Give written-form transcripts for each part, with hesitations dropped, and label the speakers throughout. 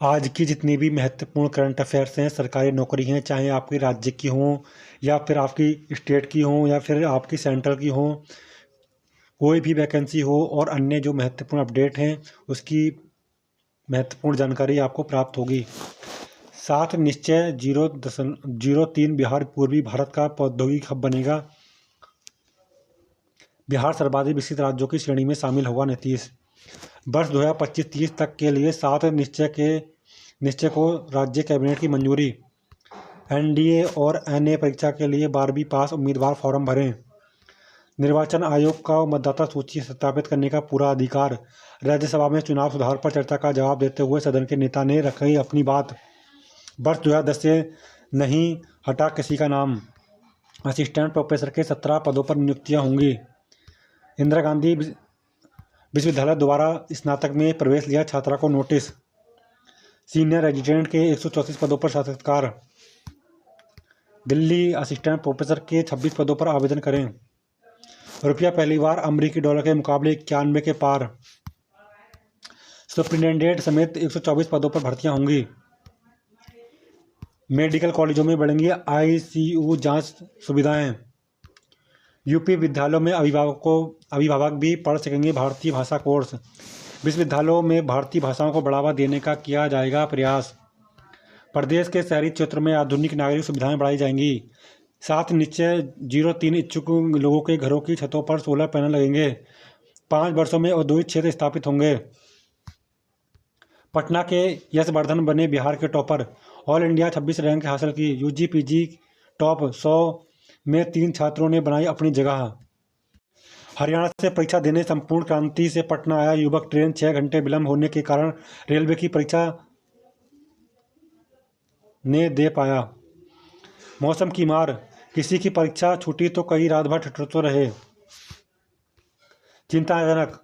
Speaker 1: आज की जितनी भी महत्वपूर्ण करंट अफेयर्स हैं, सरकारी नौकरी हैं, चाहे आपके राज्य की हों या फिर आपकी स्टेट की हों या फिर आपकी सेंट्रल की हों, कोई भी वैकेंसी हो और अन्य जो महत्वपूर्ण अपडेट हैं उसकी महत्वपूर्ण जानकारी आपको प्राप्त होगी। 7 निश्चय 0.03 बिहार पूर्वी भारत का प्रौद्योगिकी हब बनेगा। बिहार सर्वाधिक विकसित राज्यों की श्रेणी में शामिल होगा। नीतीश वर्ष 2025-30 तक के लिए 7 निश्चय को राज्य कैबिनेट की मंजूरी। एनडीए और एनए परीक्षा के लिए 12वीं पास उम्मीदवार फॉर्म भरें। निर्वाचन आयोग का मतदाता सूची सत्यापित करने का पूरा अधिकार। राज्यसभा में चुनाव सुधार पर चर्चा का जवाब देते हुए सदन के नेता ने रखी अपनी बात। वर्ष 2010 से नहीं हटा किसी का नाम। असिस्टेंट प्रोफेसर के 17 पदों पर नियुक्तियां होंगी। इंदिरा गांधी विश्वविद्यालय द्वारा स्नातक में प्रवेश लिया छात्रा को नोटिस। सीनियर रेजिडेंट के 134 पदों पर साक्षात्कार। दिल्ली असिस्टेंट प्रोफेसर के 26 पदों पर आवेदन करें। रुपया पहली बार अमेरिकी डॉलर के मुकाबले 91 के पार। सुप्रिंटेंडेंट समेत 124 पदों पर भर्तियां होंगी। मेडिकल कॉलेजों में बढ़ेंगी आईसीयू जांच सुविधाएं। यूपी विद्यालयों में अभिभावक भी पढ़ सकेंगे भारतीय भाषा कोर्स। विश्वविद्यालयों में भारतीय भाषाओं को बढ़ावा देने का किया जाएगा प्रयास। प्रदेश के शहरी क्षेत्र में आधुनिक नागरिक सुविधाएं बढ़ाई जाएंगी। 7 निश्चय 03 इच्छुक लोगों के घरों की छतों पर सोलर पैनल लगेंगे। 5 वर्षों में औद्योगिक क्षेत्र स्थापित होंगे। पटना के यशवर्धन बने बिहार के टॉपर। ऑल इंडिया 26 रैंक हासिल की। यूजी पीजी टॉप 100 में 3 छात्रों ने बनाई अपनी जगह। हरियाणा से परीक्षा देने संपूर्ण क्रांति से पटना आया युवक। ट्रेन 6 घंटे विलंब होने के कारण रेलवे की परीक्षा ने दे पाया। मौसम की मार, किसी की परीक्षा छूटी तो कई रात भर ठिठुरते रहे। चिंताजनक,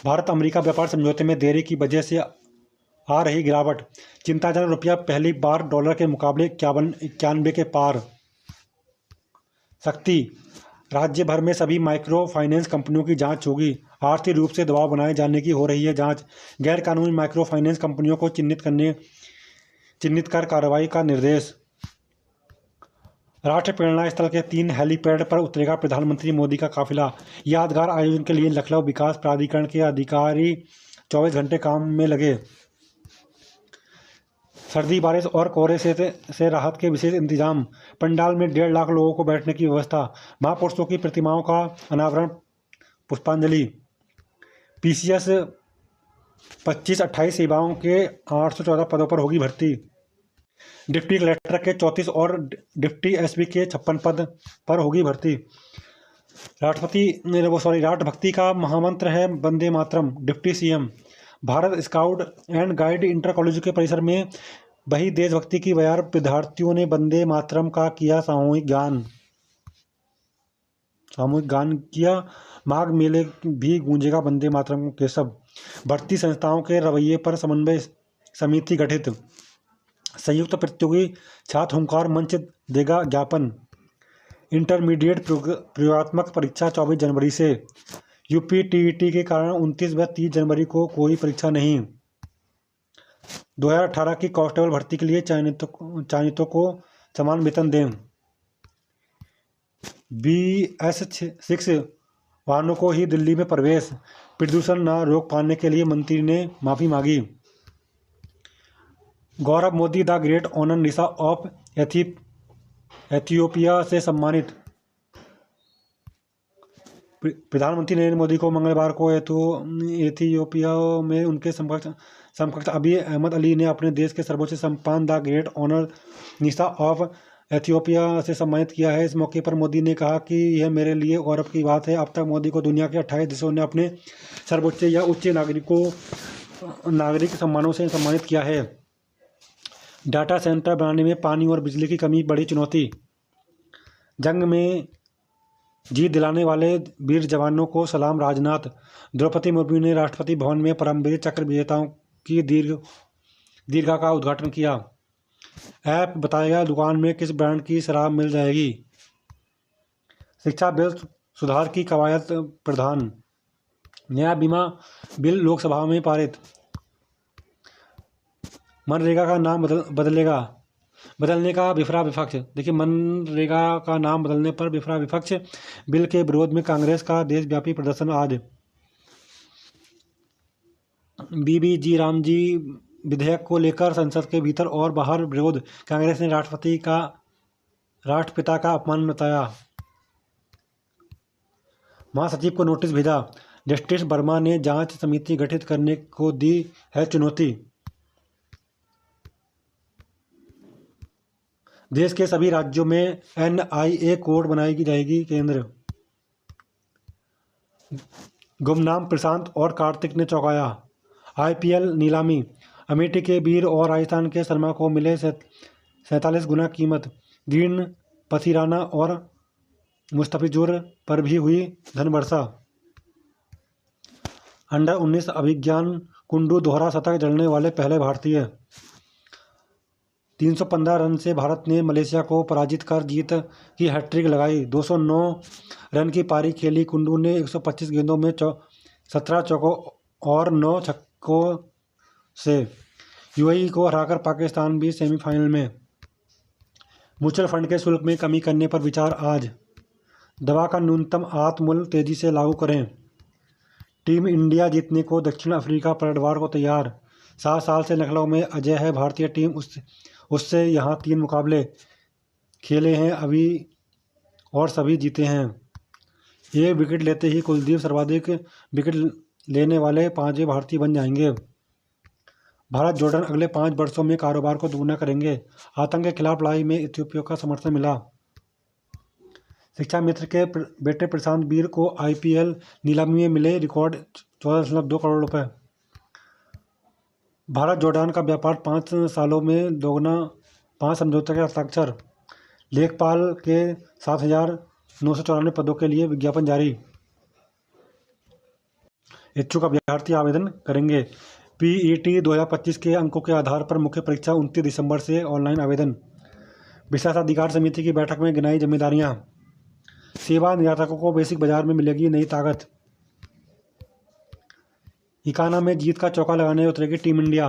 Speaker 1: भारत अमेरिका व्यापार समझौते में देरी की वजह से आ रही गिरावट। चिंताजनक, रुपया पहली बार डॉलर के मुकाबले 91 के पार। शक्ति, राज्य भर में सभी माइक्रो फाइनेंस कंपनियों की जांच होगी। आर्थिक रूप से दबाव बनाए जाने की हो रही है जांच। गैर कानूनी माइक्रो फाइनेंस कंपनियों को चिन्हित कर कार्रवाई का निर्देश। राष्ट्रीय प्रेरणा स्थल के 3 हेलीपैड पर उतरेगा प्रधानमंत्री मोदी का काफिला। यादगार आयोजन के लिए लखनऊ विकास प्राधिकरण के अधिकारी 24 घंटे काम में लगे। सर्दी, बारिश और कोहरे से राहत के विशेष इंतजाम। पंडाल में 1.5 लाख लोगों को बैठने की व्यवस्था। महापुरुषों की प्रतिमाओं का अनावरण, पुष्पांजलि। पीसीएस 25-28 सेवाओं के 814 पदों पर होगी भर्ती। डिप्टी कलेक्टर के 34 और डिप्टी एसपी के 56 पद पर होगी भर्ती। राष्ट्रभक्ति का महामंत्र है Vande Mataram. Deputy CM. Bharat scout and guide inter college के परिसर में वही देशभक्ति की बयार। विद्यार्थियों ने वंदे मातरम का किया सामूहिक गान किया। माघ मेले भी गूंजेगा वंदे मातरम के शब्द। भर्ती संस्थाओं के रवैये पर समन्वय समिति गठित। संयुक्त प्रतियोगी छात्र हुंकार मंच देगा ज्ञापन। इंटरमीडिएट प्रयोगात्मक परीक्षा 24 जनवरी से। यूपी टीईटी के कारण 29 व 30 जनवरी को कोई परीक्षा नहीं। 2018 की कांस्टेबल भर्ती के लिए चयनितों को समान वेतन दें। BS6 वाहनों को ही दिल्ली में प्रवेश। प्रदूषण न रोक पाने के लिए मंत्री ने माफी मांगी। गौरव Modi the great honour Nisha of Ethiopia से सम्मानित। प्रधानमंत्री नरेंद्र मोदी को मंगलवार को एथियोपिया में उनके समकक्ष अबी अहमद अली ने अपने देश के सर्वोच्च सम्मान the great honour Nisha of Ethiopia से सम्मानित किया है। इस मौके पर मोदी ने कहा कि यह मेरे लिए गौरव की बात है। अब तक मोदी को दुनिया के 28 देशों ने अपने सर्वोच्च या उच्च नागरिक सम्मानों से सम्मानित किया है। डाटा सेंटर बनाने में पानी और बिजली की कमी बड़ी चुनौती। जंग में जीत दिलाने वाले वीर जवानों को सलाम। राजनाथ। द्रौपदी मुर्मू ने राष्ट्रपति भवन में परमवीर चक्र विजेताओं की दीर्घा का उद्घाटन किया। ऐप बताएगा दुकान में किस ब्रांड की शराब मिल जाएगी। शिक्षा बिल सुधार की कवायद प्रधान। नया बीमा बिल लोकसभा में पारित। मनरेगा का नाम बदलने का विफरा विपक्ष। देखिए, मनरेगा का नाम बदलने पर विफरा विपक्ष। बिल के विरोध में कांग्रेस का देशव्यापी प्रदर्शन आज। बीबीजी रामजी विधेयक को लेकर संसद के भीतर और बाहर विरोध। कांग्रेस ने राष्ट्रपिता का अपमान बताया। महासचिव को नोटिस भेजा। जस्टिस वर्मा ने जांच समिति गठित करने को दी है चुनौती। देश के सभी राज्यों में NIA कोड बनाई जाएगी। केंद्र। गुमनाम प्रशांत और कार्तिक ने चौंकाया। IPL नीलामी। अमेठी के वीर और राजस्थान के शर्मा को मिले 47 गुना कीमत। ग्रीन पसीराना और मुस्तफिजुर पर भी हुई धन वर्षा। अंडर 19 अभिज्ञान कुंडू दोहरा शतक जड़ने वाले पहले भारतीय। 315 रन से भारत ने मलेशिया को पराजित कर जीत की हैट्रिक लगाई। 209 रन की पारी खेली कुंडू ने 125 गेंदों में 17 चौकों और 9 छक्कों से। UAE को हराकर पाकिस्तान भी सेमीफाइनल में। म्यूचुअल फंड के शुल्क में कमी करने पर विचार आज। दवा का न्यूनतम आत्म मूल्य तेजी से लागू करें। टीम इंडिया जीतने को दक्षिण अफ्रीका पलटवार को तैयार। 7 साल से लखनऊ में अजय है भारतीय टीम। उससे यहां 3 मुकाबले खेले हैं अभी और सभी जीते हैं। 1 विकेट लेते ही कुलदीप सर्वाधिक विकेट लेने वाले 5वें भारतीय बन जाएंगे। भारत जॉर्डन अगले 5 वर्षों में कारोबार को दोगुना करेंगे। आतंक के खिलाफ लड़ाई में इथियोपिया का समर्थन मिला। शिक्षा मित्र के बेटे प्रशांत वीर को IPL नीलामी में मिले रिकॉर्ड 14.2 करोड़ रुपए। भारत जॉर्डान का व्यापार 5 सालों में दोगुना। 5 समझौते के हस्ताक्षर। लेखपाल के 7,994 पदों के लिए विज्ञापन जारी। इच्छुक अभ्यर्थी आवेदन करेंगे। PET 2025 के अंकों के आधार पर मुख्य परीक्षा 29 दिसंबर से। ऑनलाइन आवेदन। विशेषाधिकार समिति की बैठक में गिनाई जिम्मेदारियां। सेवा निर्यातकों को बेसिक बाजार में मिलेगी नई ताकत। इकाना में जीत का चौका लगाने उतरेगी टीम इंडिया।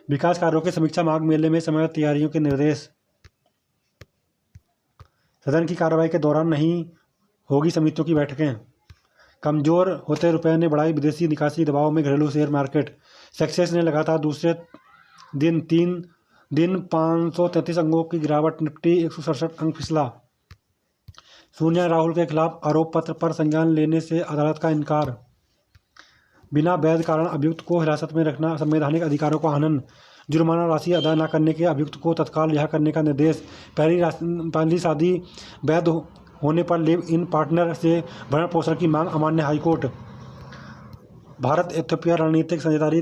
Speaker 1: विकास कार्यों की समीक्षा माघ मेले में समय तैयारियों के निर्देश। सदन की कार्रवाई के दौरान नहीं होगी समितियों की बैठकें। कमजोर होते रुपए ने बढ़ाई विदेशी निकासी। दबाव में घरेलू शेयर मार्केट। सेंसेक्स ने लगातार दूसरे दिन 3 दिन 533 अंकों की गिरावट। निफ्टी 167 अंक फिसला। सोनिया राहुल के खिलाफ आरोप पत्र पर संज्ञान लेने से अदालत का इनकार। बिना वैध कारण अभियुक्त को हिरासत में रखना संवैधानिक अधिकारों का हनन। जुर्माना राशि अदा न करने के अभियुक्त को तत्काल रिहा करने का निर्देश। पहली शादी वैध होने पर लिव इन पार्टनर से भरण पोषण की मांग अमान्य। हाईकोर्ट। भारत इथियोपिया रणनीतिक साझेदारी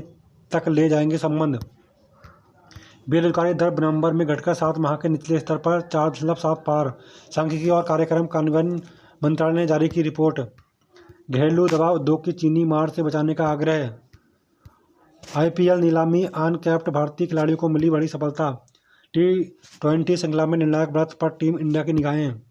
Speaker 1: तक ले जाएंगे संबंध। बेरोजगारी दर नवंबर में घटकर 7 माह के निचले स्तर पर 4.7 पार। सांख्यिकी और कार्यक्रम कार्यान्वयन मंत्रालय ने जारी की रिपोर्ट। घरेलू दवा उद्योग की चीनी मार से बचाने का आग्रह। IPL नीलामी। अनकैप्ड भारतीय खिलाड़ियों को मिली बड़ी सफलता। T20 श्रृंखला में निर्णायक व्रत पर टीम इंडिया की निगाहें।